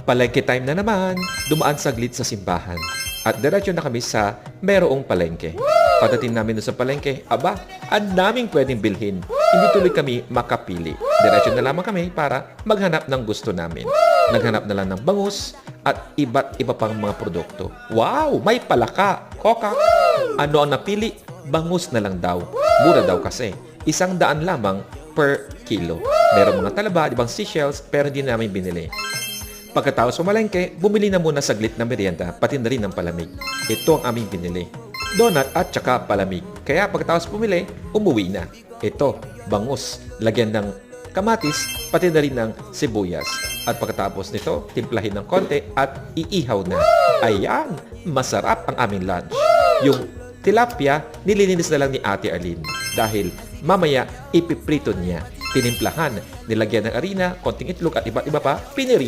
Palengke time na naman. Dumaan saglit sa simbahan. At diretso na kami sa merong palengke. Pagdating namin doon sa palengke, aba, ang daming pwedeng bilhin. Hindi tuloy kami makapili. Diretso na lamang kami para maghanap ng gusto namin. Naghanap na lang ng bangus at iba't iba pang mga produkto. Wow! May palaka! Coca! Ano ang napili? Bangus na lang daw. Mura daw kasi. 100 lamang per kilo. Meron mga talaba, ibang seashells, pero hindi namin binili. Pagkatapos pumalengke, bumili na muna saglit na merienda, pati na rin ng palamig. Ito ang aming binili. Donut at saka palamig. Kaya pagkatapos bumili, umuwi na. Ito, bangus, lagyan ng kamatis, pati na rin ng sibuyas. At pagkatapos nito, timplahin ng konti at iihaw na. Ayan, masarap ang aming lunch. Yung tilapia, nililinis na lang ni Ate Arlene. Dahil mamaya, ipiprito niya. Tinimplahan, nilagyan ng harina, konting itlog at iba't iba pa, piniri.